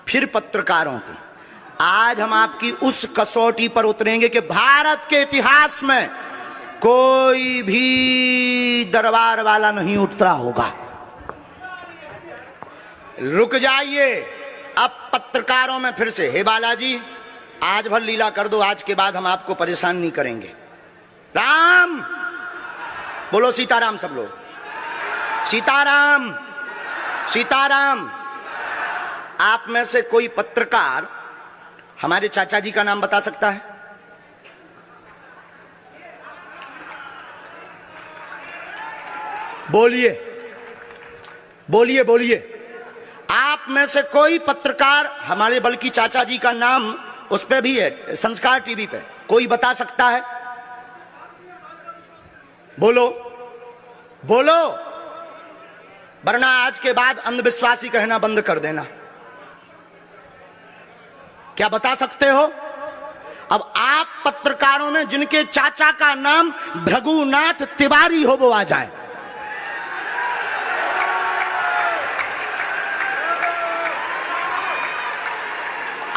फिर पत्रकारों की। आज हम आपकी उस कसौटी पर उतरेंगे कि भारत के इतिहास में कोई भी दरबार वाला नहीं उतरा होगा। रुक जाइए, अब पत्रकारों में फिर से, हे बालाजी आज भर लीला कर दो, आज के बाद हम आपको परेशान नहीं करेंगे। राम बोलो, सीताराम सब लोग, सीताराम सीताराम। आप में से कोई पत्रकार हमारे चाचा जी का नाम बता सकता है? बोलिए बोलिए बोलिए। आप में से कोई पत्रकार हमारे बल्कि चाचा जी का नाम उस पे भी है, संस्कार टीवी पे, कोई बता सकता है? बोलो बोलो, वरना आज के बाद अंधविश्वासी कहना बंद कर देना। क्या बता सकते हो? अब आप पत्रकारों में जिनके चाचा का नाम भृगुनाथ तिवारी हो वो आ जाए।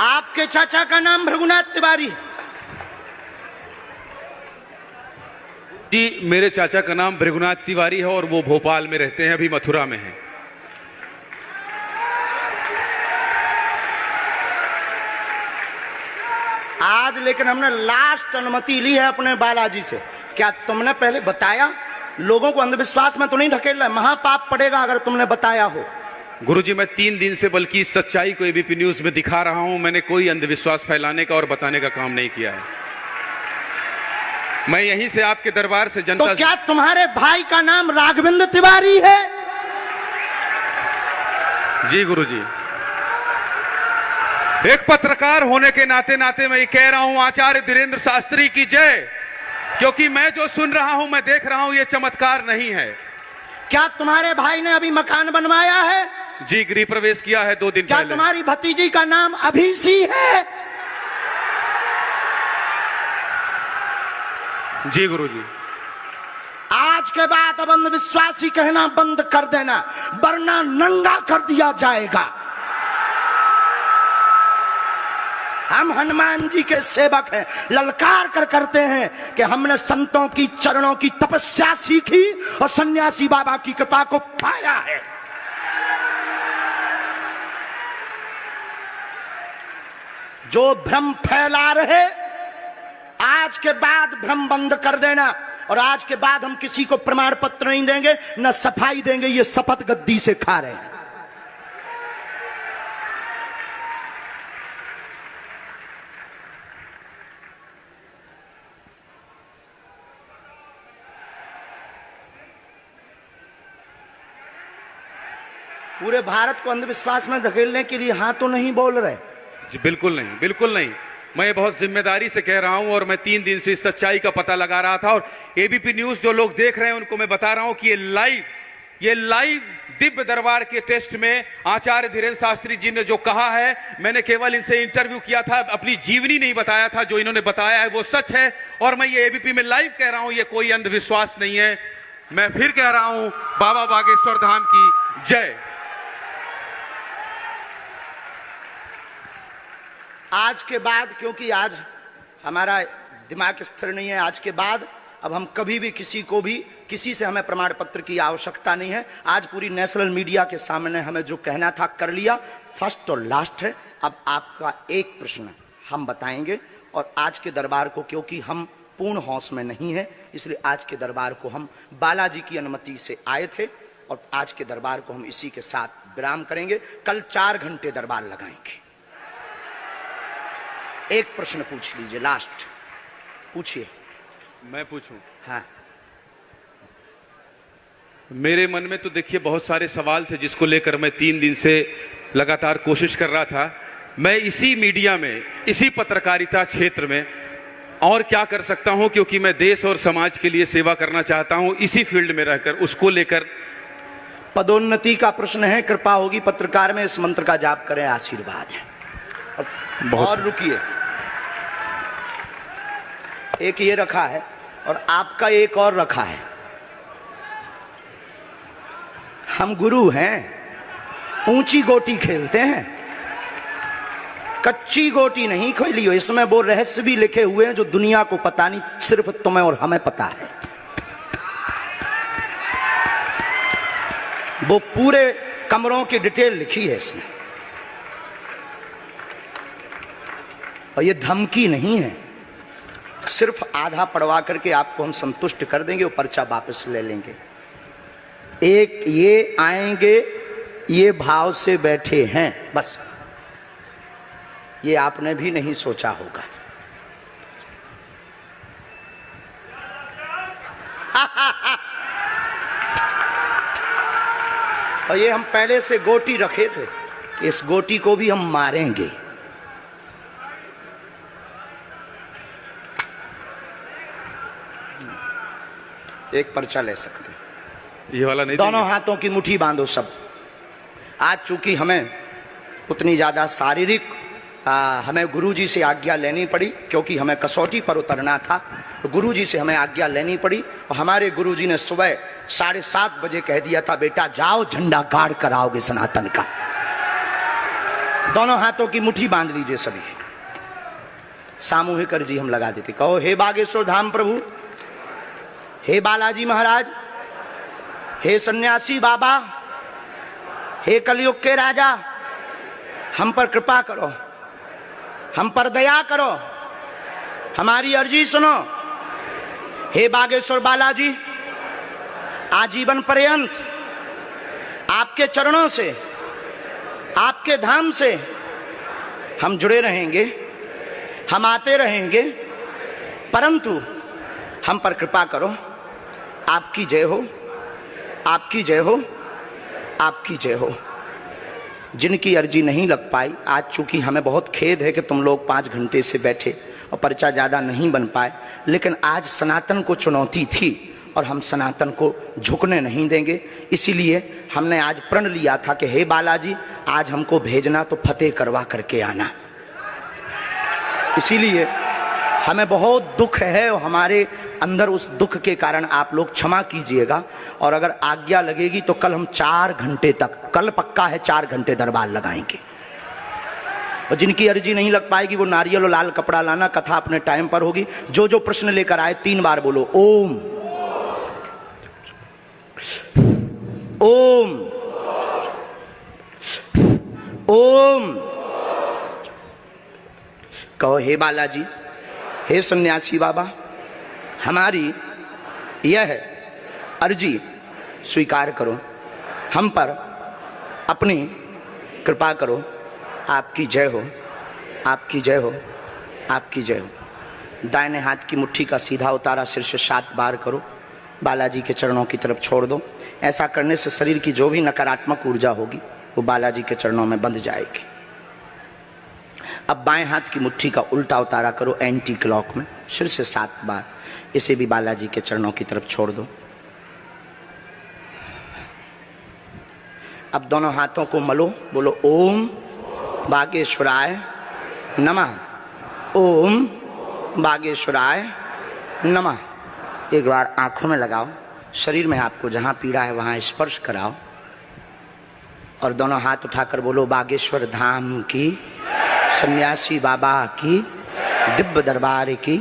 आपके चाचा का नाम भृगुनाथ तिवारी? जी, मेरे चाचा का नाम भृगुनाथ तिवारी है और वो भोपाल में रहते हैं, अभी मथुरा में हैं। आज लेकिन हमने लास्ट अनुमति ली है अपने बालाजी से। क्या तुमने पहले बताया? लोगों को अंधविश्वास में तो नहीं ढकेलना है, महापाप पड़ेगा अगर तुमने बताया हो। गुरुजी, मैं 3 दिन से बल्कि सच्चाई को एबीपी न्यूज में दिखा रहा हूं। मैंने कोई अंधविश्वास फैलाने का और बताने का काम नहीं किया है। मैं यहीं से आपके दरबार से जनता तो क्या तुम्हारे भाई का नाम राघवेंद्र तिवारी है? जी गुरुजी, एक पत्रकार होने के नाते नाते मैं ये कह रहा हूं, आचार्य धीरेन्द्र शास्त्री की जय, क्योंकि मैं जो सुन रहा हूं, मैं देख रहा हूं, ये चमत्कार नहीं है। क्या तुम्हारे भाई ने अभी मकान बनवाया है? जी, गृह प्रवेश किया है 2 दिन पहले। क्या तुम्हारी भतीजी का नाम अभिषी है? जी गुरुजी। आज के बाद अब अंधविश्वासी कहना बंद कर देना, वरना नंगा कर दिया जाएगा। हम हनुमान जी के सेवक हैं, ललकार कर करते हैं कि हमने संतों की चरणों की तपस्या सीखी और सन्यासी बाबा की कृपा को पाया है। जो भ्रम फैला रहे, आज के बाद भ्रम बंद कर देना। और आज के बाद हम किसी को प्रमाण पत्र नहीं देंगे, न सफाई देंगे, ये शपथ गद्दी से खा रहे हैं। पूरे भारत को अंधविश्वास में धकेलने के लिए हाँ तो नहीं बोल रहे? जी बिल्कुल नहीं, बिल्कुल नहीं। मैं बहुत जिम्मेदारी से कह रहा हूं और मैं 3 दिन से इस सच्चाई का पता लगा रहा था। और एबीपी न्यूज जो लोग देख रहे हैं उनको मैं बता रहा हूं कि ये लाइव दिव्य दरबार के टेस्ट में आचार्य धीरेन्द्र शास्त्री जी ने जो कहा है, मैंने केवल इनसे इंटरव्यू किया था, अपनी जीवनी नहीं बताया था। जो इन्होंने बताया है वो सच है और मैं ये एबीपी में लाइव कह रहा हूं, ये कोई अंधविश्वास नहीं है। मैं फिर कह रहा हूं, बाबा बागेश्वर धाम की जय। आज के बाद, क्योंकि आज हमारा दिमाग स्थिर नहीं है, आज के बाद अब हम कभी भी किसी से हमें प्रमाण पत्र की आवश्यकता नहीं है। आज पूरी नेशनल मीडिया के सामने हमें जो कहना था कर लिया, फर्स्ट और लास्ट है। अब आपका एक प्रश्न हम बताएंगे और आज के दरबार को, क्योंकि हम पूर्ण होश में नहीं है, इसलिए आज के दरबार को हम बालाजी की अनुमति से आए थे और आज के दरबार को हम इसी के साथ विराम करेंगे। कल 4 घंटे दरबार लगाएंगे। एक प्रश्न पूछ लीजिए, लास्ट पूछिए। मैं पूछूं? हाँ। मेरे मन में तो देखिए बहुत सारे सवाल थे जिसको लेकर मैं 3 दिन से लगातार कोशिश कर रहा था। मैं इसी मीडिया में, इसी पत्रकारिता क्षेत्र में और क्या कर सकता हूं, क्योंकि मैं देश और समाज के लिए सेवा करना चाहता हूं इसी फील्ड में रहकर। उसको लेकर पदोन्नति का प्रश्न है, कृपा होगी पत्रकार में, इस मंत्र का जाप करें, आशीर्वाद है। और रुकिए, एक ये रखा है और आपका एक और रखा है। हम गुरु हैं, ऊंची गोटी खेलते हैं। कच्ची गोटी नहीं खोली हो, इसमें वो रहस्य भी लिखे हुए हैं जो दुनिया को पता नहीं, सिर्फ तुम्हें और हमें पता है। वो पूरे कमरों की डिटेल लिखी है इसमें, और ये धमकी नहीं है, सिर्फ आधा पढ़वा करके आपको हम संतुष्ट कर देंगे और पर्चा वापस ले लेंगे। एक ये आएंगे, ये भाव से बैठे हैं, बस ये आपने भी नहीं सोचा होगा। और ये हम पहले से गोटी रखे थे, इस गोटी को भी हम मारेंगे। एक पर्चा ले सकते हैं, ये वाला नहीं, दोनों हाथों की मुट्ठी बांधो सब। आज चूंकि हमें उतनी ज्यादा शारीरिक हमें गुरुजी से आज्ञा लेनी पड़ी, क्योंकि हमें कसौटी पर उतरना था, तो गुरुजी से हमें आज्ञा लेनी पड़ी। और हमारे गुरुजी ने सुबह 7:30 बजे कह दिया था, बेटा जाओ झंडा गाड़ कर आओगे सनातन का। दोनों हाथों की मुट्ठी बांध लीजिए सभी, सामूहिक अर्जी हम लगा देते। कहो, हे बागेश्वर धाम प्रभु, हे बालाजी महाराज, हे सन्यासी बाबा, हे कलयुग के राजा, हम पर कृपा करो, हम पर दया करो, हमारी अर्जी सुनो। हे बागेश्वर बालाजी, आजीवन पर्यंत आपके चरणों से, आपके धाम से हम जुड़े रहेंगे, हम आते रहेंगे, परंतु हम पर कृपा करो। आपकी जय हो, आपकी जय हो, आपकी जय हो। जिनकी अर्जी नहीं लग पाई, आज चूंकि हमें बहुत खेद है कि तुम लोग 5 घंटे से बैठे और पर्चा ज़्यादा नहीं बन पाए, लेकिन आज सनातन को चुनौती थी और हम सनातन को झुकने नहीं देंगे। इसीलिए हमने आज प्रण लिया था कि हे बालाजी, आज हमको भेजना तो फतेह करवा करके आना। इसीलिए हमें बहुत दुख है और हमारे अंदर उस दुख के कारण आप लोग क्षमा कीजिएगा। और अगर आज्ञा लगेगी तो कल हम 4 घंटे तक, कल पक्का है 4 घंटे दरबार लगाएंगे। और जिनकी अर्जी नहीं लग पाएगी वो नारियल और लाल कपड़ा लाना, कथा अपने टाइम पर होगी। जो जो प्रश्न लेकर आए 3 बार बोलो ओम ओम ओम। कहो, हे बालाजी, हे सन्यासी बाबा, हमारी यह अर्जी स्वीकार करो, हम पर अपनी कृपा करो। आपकी जय हो, आपकी जय हो, आपकी जय हो। दाहिने हाथ की मुट्ठी का सीधा उतारा सिर से 7 बार करो, बालाजी के चरणों की तरफ छोड़ दो। ऐसा करने से शरीर की जो भी नकारात्मक ऊर्जा होगी वो बालाजी के चरणों में बंध जाएगी। अब बाएं हाथ की मुट्ठी का उल्टा उतारा करो एंटी क्लॉक में, सिर से 7 बार, इसे भी बालाजी के चरणों की तरफ छोड़ दो। अब दोनों हाथों को मलो, बोलो ओम बागेश्वराय नमः, ओम बागेश्वराय नमः। एक बार आंखों में लगाओ, शरीर में आपको जहां पीड़ा है वहां स्पर्श कराओ और दोनों हाथ उठाकर बोलो बागेश्वर धाम की, सन्यासी बाबा की, दिव्य दरबार की।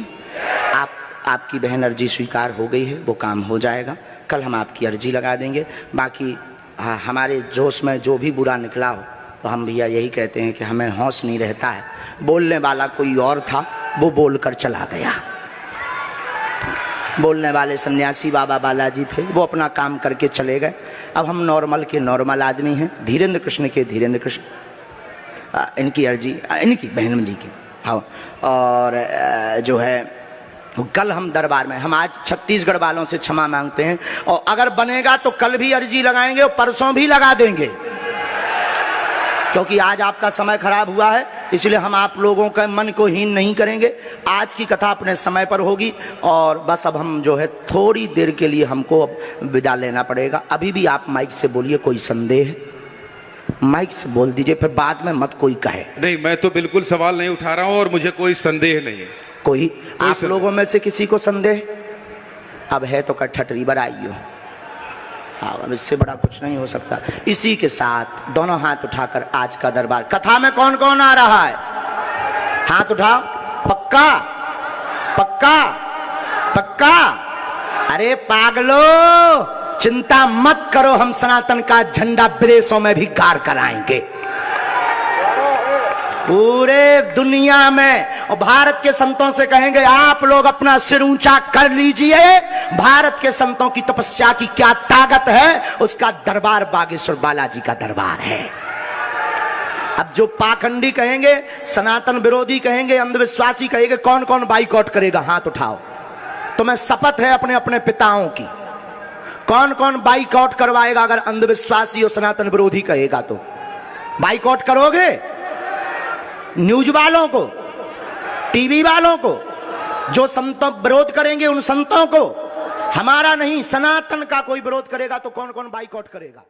आपकी बहन अर्जी स्वीकार हो गई है, वो काम हो जाएगा। कल हम आपकी अर्जी लगा देंगे। बाकी हमारे जोश में जो भी बुरा निकला हो तो हम भैया यही कहते हैं कि हमें होश नहीं रहता है। बोलने वाला कोई और था, वो बोलकर चला गया। बोलने वाले सन्यासी बाबा बालाजी थे, वो अपना काम करके चले गए। अब हम नॉर्मल के नॉर्मल आदमी हैं, धीरेन्द्र कृष्ण के धीरेन्द्र कृष्ण। इनकी अर्जी, इनकी बहन जी की, हाँ। और जो है कल हम दरबार में, हम आज छत्तीसगढ़ वालों से क्षमा मांगते हैं, और अगर बनेगा तो कल भी अर्जी लगाएंगे और परसों भी लगा देंगे, क्योंकि आज आपका समय खराब हुआ है। इसलिए हम आप लोगों के मन को हीन नहीं करेंगे। आज की कथा अपने समय पर होगी और बस अब हम जो है थोड़ी देर के लिए हमको अब विदा लेना पड़ेगा। अभी भी आप माइक से बोलिए, कोई संदेह है माइक से बोल दीजिए, फिर बाद में मत कोई कहे। नहीं, मैं तो बिल्कुल सवाल नहीं उठा रहा हूं और मुझे कोई संदेह नहीं है। कोई आप लोगों में से किसी को संदेह अब है तो ठटरी बनाइयो। हाँ, अब इससे बड़ा कुछ नहीं हो सकता। इसी के साथ दोनों हाथ उठाकर आज का दरबार, कथा में कौन कौन आ रहा है? हाथ उठाओ। पक्का पक्का पक्का? अरे पागलो, चिंता मत करो, हम सनातन का झंडा विदेशों में भी गाड़ कर आएंगे, पूरे दुनिया में। और भारत के संतों से कहेंगे आप लोग अपना सिर ऊंचा कर लीजिए, भारत के संतों की तपस्या की क्या ताकत है, उसका दरबार बागेश्वर बालाजी का दरबार है। अब जो पाखंडी कहेंगे, सनातन विरोधी कहेंगे, अंधविश्वासी कहेंगे, कौन कौन बाइकआउट करेगा? हाथ उठाओ। तुम्हें शपथ है अपने अपने पिताओं की, कौन कौन बाइकआउट करवाएगा? अगर अंधविश्वासी और सनातन विरोधी कहेगा तो बाइकआउट करोगे? न्यूज वालों को, टीवी वालों को, जो संतों विरोध करेंगे उन संतों को, हमारा नहीं सनातन का कोई विरोध करेगा तो कौन कौन बाइकआउट करेगा?